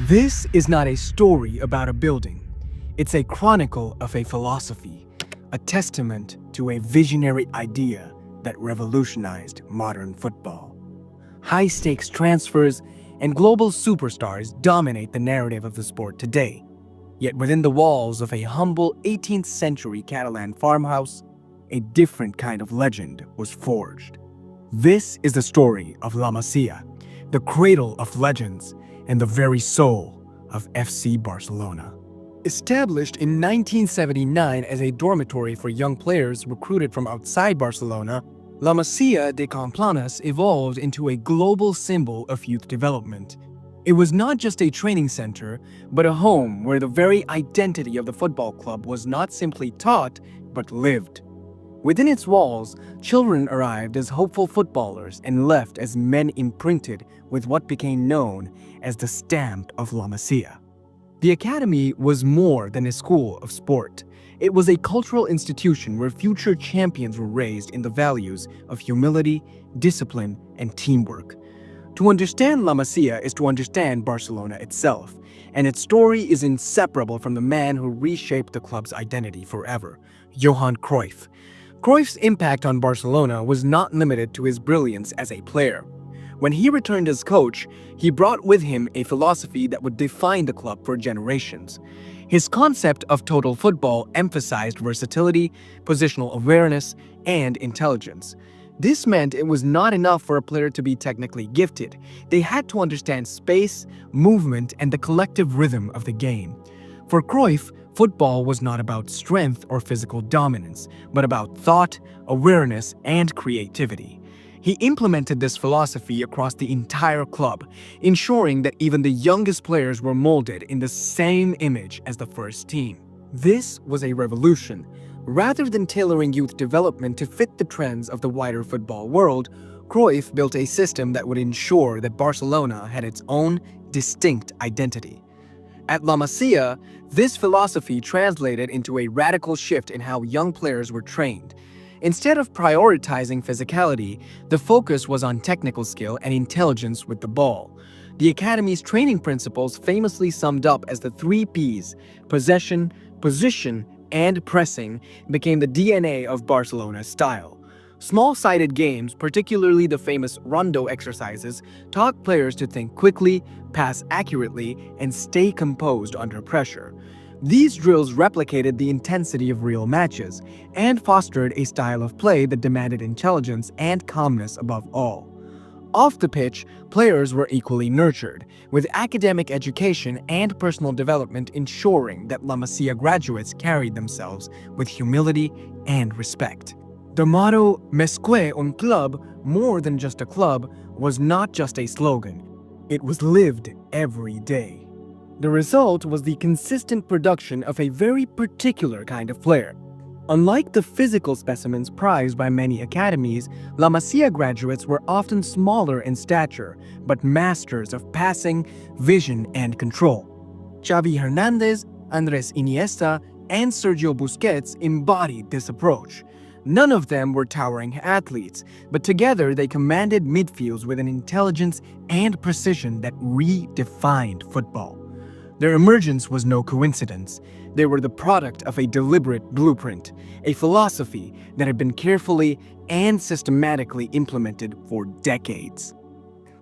This is not a story about a building. It's a chronicle of a philosophy, a testament to a visionary idea that revolutionized modern football. High-stakes transfers and global superstars dominate the narrative of the sport today. Yet within the walls of a humble 18th century Catalan farmhouse, a different kind of legend was forged. This is the story of La Masia, the cradle of legends and the very soul of FC Barcelona. Established in 1979 as a dormitory for young players recruited from outside Barcelona, La Masia de Camplanas evolved into a global symbol of youth development. It was not just a training center, but a home where the very identity of the football club was not simply taught, but lived. Within its walls, children arrived as hopeful footballers and left as men imprinted with what became known as the stamp of La Masia. The academy was more than a school of sport. It was a cultural institution where future champions were raised in the values of humility, discipline, and teamwork. To understand La Masia is to understand Barcelona itself, and its story is inseparable from the man who reshaped the club's identity forever, Johan Cruyff. Cruyff's impact on Barcelona was not limited to his brilliance as a player. When he returned as coach, he brought with him a philosophy that would define the club for generations. His concept of total football emphasized versatility, positional awareness, and intelligence. This meant it was not enough for a player to be technically gifted. They had to understand space, movement, and the collective rhythm of the game. For Cruyff, football was not about strength or physical dominance, but about thought, awareness, and creativity. He implemented this philosophy across the entire club, ensuring that even the youngest players were molded in the same image as the first team. This was a revolution. Rather than tailoring youth development to fit the trends of the wider football world, Cruyff built a system that would ensure that Barcelona had its own distinct identity. At La Masia, this philosophy translated into a radical shift in how young players were trained. Instead of prioritizing physicality, the focus was on technical skill and intelligence with the ball. The academy's training principles famously summed up as the 3 Ps: possession, position, and pressing became the DNA of Barcelona's style. Small-sided games, particularly the famous rondo exercises, taught players to think quickly, pass accurately, and stay composed under pressure. These drills replicated the intensity of real matches and fostered a style of play that demanded intelligence and calmness above all. Off the pitch, players were equally nurtured, with academic education and personal development ensuring that La Masia graduates carried themselves with humility and respect. The motto, "Més que un club," more than just a club, was not just a slogan. It was lived every day. The result was the consistent production of a very particular kind of player. Unlike the physical specimens prized by many academies, La Masia graduates were often smaller in stature, but masters of passing, vision, and control. Xavi Hernandez, Andres Iniesta, and Sergio Busquets embodied this approach. None of them were towering athletes, but together they commanded midfields with an intelligence and precision that redefined football. Their emergence was no coincidence. They were the product of a deliberate blueprint, a philosophy that had been carefully and systematically implemented for decades.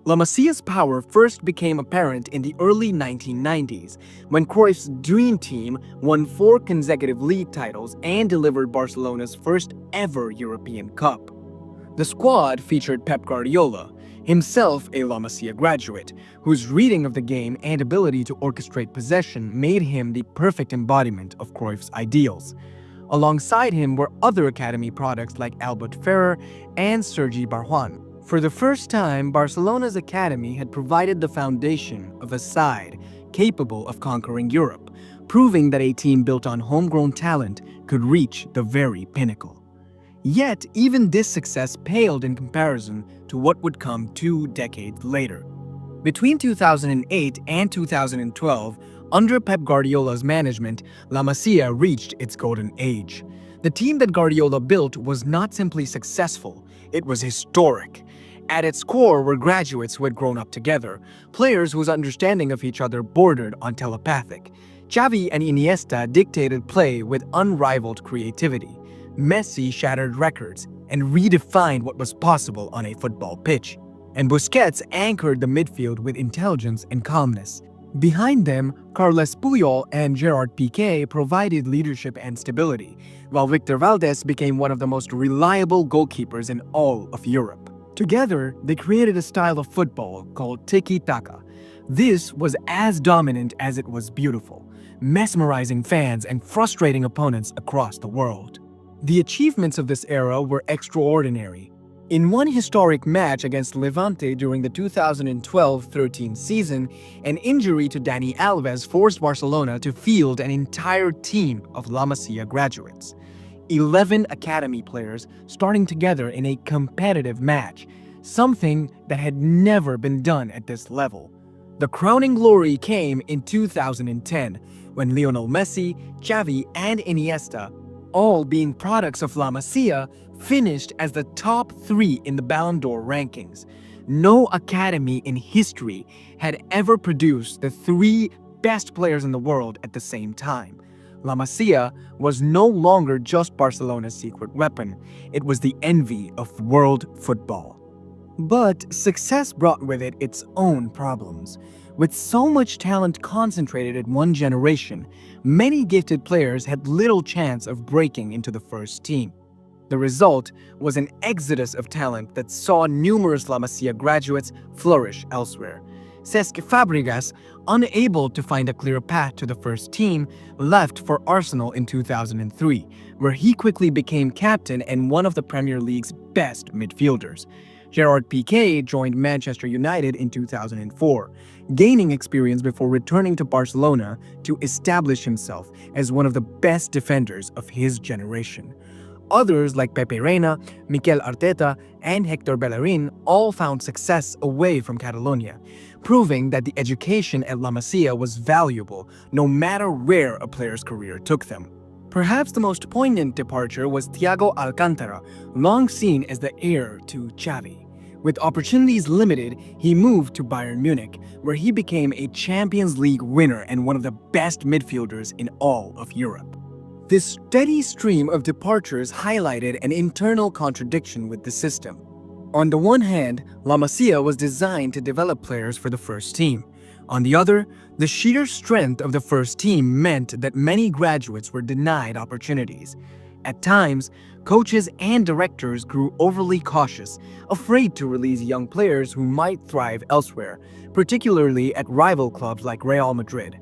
La Masia's power first became apparent in the early 1990s, when Cruyff's dream team won 4 consecutive league titles and delivered Barcelona's first ever European Cup. The squad featured Pep Guardiola, himself a La Masia graduate, whose reading of the game and ability to orchestrate possession made him the perfect embodiment of Cruyff's ideals. Alongside him were other academy products like Albert Ferrer and Sergi Barjuan. For the first time, Barcelona's academy had provided the foundation of a side capable of conquering Europe, proving that a team built on homegrown talent could reach the very pinnacle. Yet, even this success paled in comparison to what would come 2 decades later. Between 2008 and 2012, under Pep Guardiola's management, La Masia reached its golden age. The team that Guardiola built was not simply successful, it was historic. At its core were graduates who had grown up together, players whose understanding of each other bordered on telepathic. Xavi and Iniesta dictated play with unrivaled creativity. Messi shattered records and redefined what was possible on a football pitch. And Busquets anchored the midfield with intelligence and calmness. Behind them, Carles Puyol and Gerard Piqué provided leadership and stability, while Victor Valdés became one of the most reliable goalkeepers in all of Europe. Together, they created a style of football called Tiki Taka. This was as dominant as it was beautiful, mesmerizing fans and frustrating opponents across the world. The achievements of this era were extraordinary. In one historic match against Levante during the 2012-13 season, an injury to Dani Alves forced Barcelona to field an entire team of La Masia graduates. 11 academy players starting together in a competitive match, something that had never been done at this level. The crowning glory came in 2010, when Lionel Messi, Xavi, and Iniesta, all being products of La Masia, finished as the top 3 in the Ballon d'Or rankings. No academy in history had ever produced the 3 best players in the world at the same time. La Masia was no longer just Barcelona's secret weapon, it was the envy of world football. But success brought with it its own problems. With so much talent concentrated in one generation, many gifted players had little chance of breaking into the first team. The result was an exodus of talent that saw numerous La Masia graduates flourish elsewhere. Cesc Fabregas, unable to find a clear path to the first team, left for Arsenal in 2003, where he quickly became captain and one of the Premier League's best midfielders. Gerard Piqué joined Manchester United in 2004, gaining experience before returning to Barcelona to establish himself as one of the best defenders of his generation. Others like Pepe Reina, Mikel Arteta, and Hector Bellerin all found success away from Catalonia, proving that the education at La Masia was valuable no matter where a player's career took them. Perhaps the most poignant departure was Thiago Alcantara, long seen as the heir to Xavi. With opportunities limited, he moved to Bayern Munich, where he became a Champions League winner and one of the best midfielders in all of Europe. This steady stream of departures highlighted an internal contradiction with the system. On the one hand, La Masia was designed to develop players for the first team. On the other, the sheer strength of the first team meant that many graduates were denied opportunities. At times, coaches and directors grew overly cautious, afraid to release young players who might thrive elsewhere, particularly at rival clubs like Real Madrid.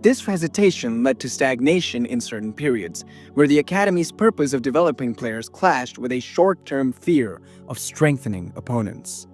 This hesitation led to stagnation in certain periods, where the academy's purpose of developing players clashed with a short-term fear of strengthening opponents.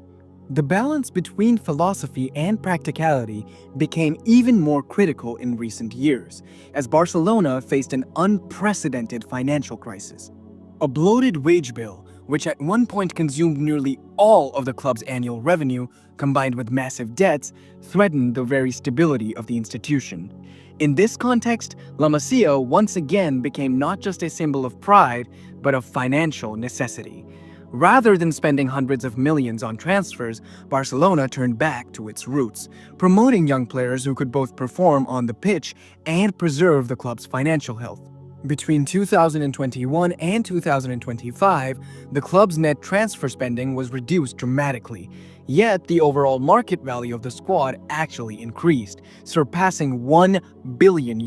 The balance between philosophy and practicality became even more critical in recent years, as Barcelona faced an unprecedented financial crisis. A bloated wage bill, which at one point consumed nearly all of the club's annual revenue, combined with massive debts, threatened the very stability of the institution. In this context, La Masia once again became not just a symbol of pride, but of financial necessity. Rather than spending hundreds of millions on transfers, Barcelona turned back to its roots, promoting young players who could both perform on the pitch and preserve the club's financial health. Between 2021 and 2025, the club's net transfer spending was reduced dramatically, yet the overall market value of the squad actually increased, surpassing €1 billion.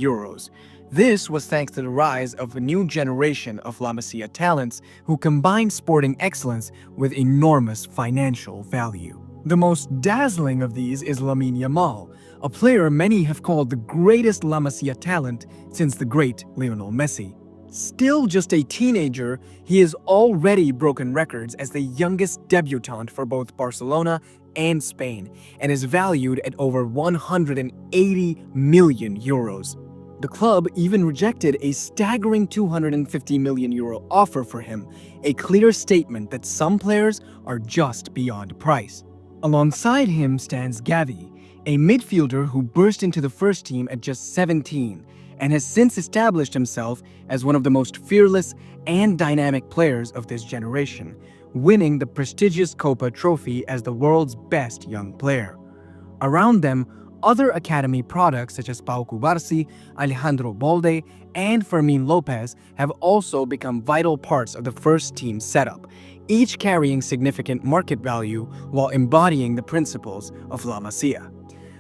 This was thanks to the rise of a new generation of La Masia talents who combined sporting excellence with enormous financial value. The most dazzling of these is Lamine Yamal, a player many have called the greatest La Masia talent since the great Lionel Messi. Still just a teenager, he has already broken records as the youngest debutant for both Barcelona and Spain, and is valued at over €180 million. The club even rejected a staggering €250 million offer for him, a clear statement that some players are just beyond price. Alongside him stands Gavi, a midfielder who burst into the first team at just 17 and has since established himself as one of the most fearless and dynamic players of this generation. winning the prestigious Copa trophy as the world's best young player. Around them, other academy products such as Pau Cubarsí, Alejandro Balde, and Fermin Lopez have also become vital parts of the first team setup, each carrying significant market value while embodying the principles of La Masia.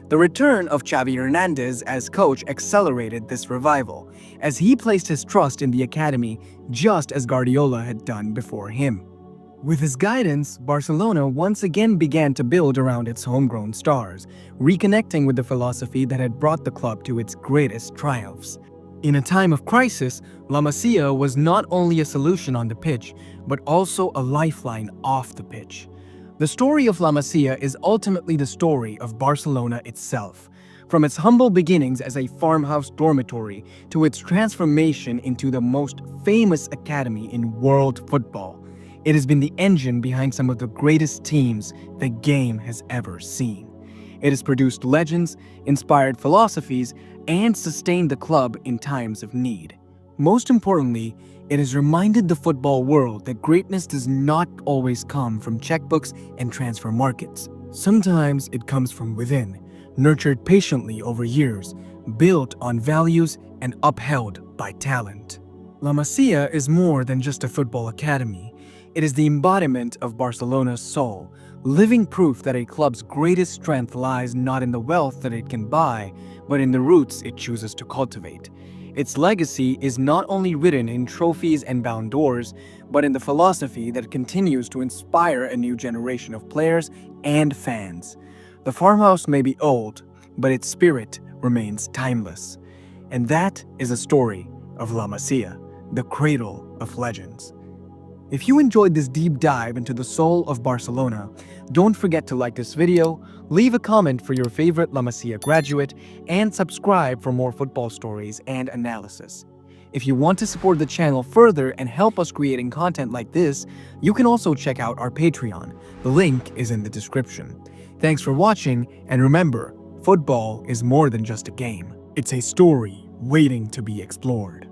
The return of Xavi Hernandez as coach accelerated this revival, as he placed his trust in the academy just as Guardiola had done before him. With his guidance, Barcelona once again began to build around its homegrown stars, reconnecting with the philosophy that had brought the club to its greatest triumphs. In a time of crisis, La Masia was not only a solution on the pitch, but also a lifeline off the pitch. The story of La Masia is ultimately the story of Barcelona itself. From its humble beginnings as a farmhouse dormitory to its transformation into the most famous academy in world football, it has been the engine behind some of the greatest teams the game has ever seen. It has produced legends, inspired philosophies, and sustained the club in times of need. Most importantly, it has reminded the football world that greatness does not always come from checkbooks and transfer markets. Sometimes it comes from within, nurtured patiently over years, built on values, and upheld by talent. La Masia is more than just a football academy. It is the embodiment of Barcelona's soul, living proof that a club's greatest strength lies not in the wealth that it can buy, but in the roots it chooses to cultivate. Its legacy is not only written in trophies and Ballon d'Ors, but in the philosophy that continues to inspire a new generation of players and fans. The farmhouse may be old, but its spirit remains timeless. And that is a story of La Masia, the cradle of legends. If you enjoyed this deep dive into the soul of Barcelona, don't forget to like this video, leave a comment for your favorite La Masia graduate, and subscribe for more football stories and analysis. If you want to support the channel further and help us creating content like this, you can also check out our Patreon. The link is in the description. Thanks for watching, and remember, football is more than just a game. It's a story waiting to be explored.